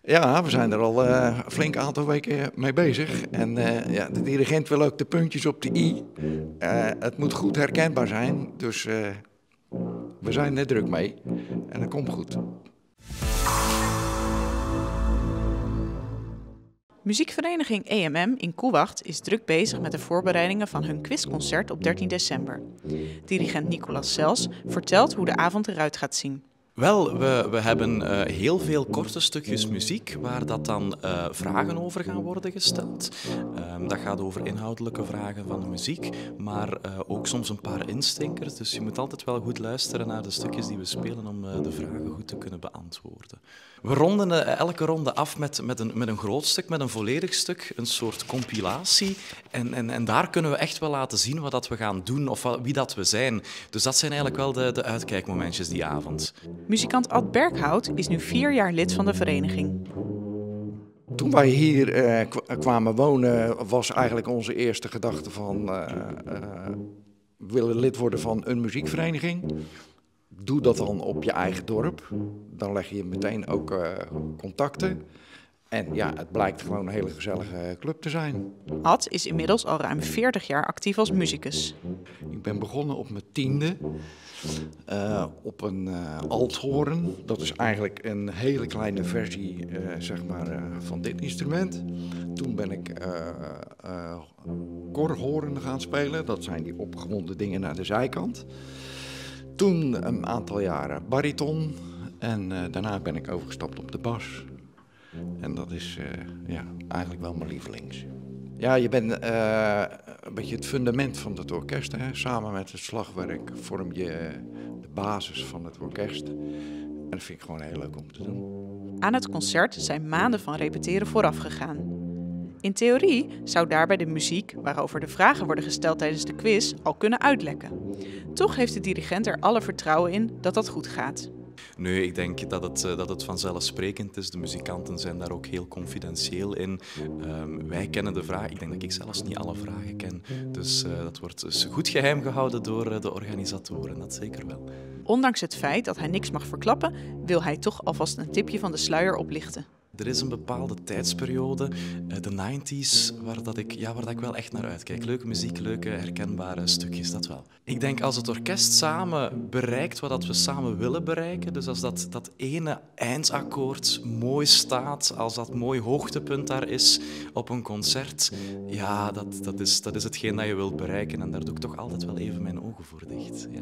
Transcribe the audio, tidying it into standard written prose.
Ja, we zijn er al een flink aantal weken mee bezig. En ja, de dirigent wil ook de puntjes op de i. Het moet goed herkenbaar zijn, dus we zijn er druk mee. En dat komt goed. Muziekvereniging EMM in Koewacht is druk bezig met de voorbereidingen van hun quizconcert op 13 december. Dirigent Nicolas Sels vertelt hoe de avond eruit gaat zien. Wel, we hebben heel veel korte stukjes muziek waar dat dan vragen over gaan worden gesteld. Dat gaat over inhoudelijke vragen van de muziek, maar ook soms een paar instinkers. Dus je moet altijd wel goed luisteren naar de stukjes die we spelen om de vragen goed te kunnen beantwoorden. We ronden elke ronde af met een groot stuk, met een volledig stuk, een soort compilatie. En daar kunnen we echt wel laten zien wat dat we gaan doen of wie dat we zijn. Dus dat zijn eigenlijk wel de uitkijkmomentjes die avond. Muzikant Ad Berghout is nu 4 jaar lid van de vereniging. Toen wij hier kwamen wonen was eigenlijk onze eerste gedachte van... we willen lid worden van een muziekvereniging. Doe dat dan op je eigen dorp. Dan leg je meteen ook contacten. En ja, het blijkt gewoon een hele gezellige club te zijn. Ad is inmiddels al ruim 40 jaar actief als muzikus. Ik ben begonnen op mijn 10e op een althoorn. Dat is eigenlijk een hele kleine versie zeg maar, van dit instrument. Toen ben ik korhoorn gaan spelen. Dat zijn die opgewonden dingen naar de zijkant. Toen een aantal jaren bariton en daarna ben ik overgestapt op de bas. En dat is ja, eigenlijk wel mijn lievelings. Ja, je bent een beetje het fundament van het orkest. Hè? Samen met het slagwerk vorm je de basis van het orkest. En dat vind ik gewoon heel leuk om te doen. Aan het concert zijn maanden van repeteren vooraf gegaan. In theorie zou daarbij de muziek, waarover de vragen worden gesteld tijdens de quiz, al kunnen uitlekken. Toch heeft de dirigent er alle vertrouwen in dat dat goed gaat. Nee, ik denk dat het vanzelfsprekend is. De muzikanten zijn daar ook heel confidentieel in. Wij kennen de vragen. Ik denk dat ik zelfs niet alle vragen ken. Dus dat wordt dus goed geheim gehouden door de organisatoren, dat zeker wel. Ondanks het feit dat hij niks mag verklappen, wil hij toch alvast een tipje van de sluier oplichten. Er is een bepaalde tijdsperiode, de 90's, waar dat ik wel echt naar uitkijk. Leuke muziek, leuke herkenbare stukjes, dat wel. Ik denk als het orkest samen bereikt wat dat we samen willen bereiken, dus als dat ene eindakkoord mooi staat, als dat mooi hoogtepunt daar is op een concert, ja, dat is hetgeen dat je wilt bereiken. En daar doe ik toch altijd wel even mijn ogen voor dicht. Ja.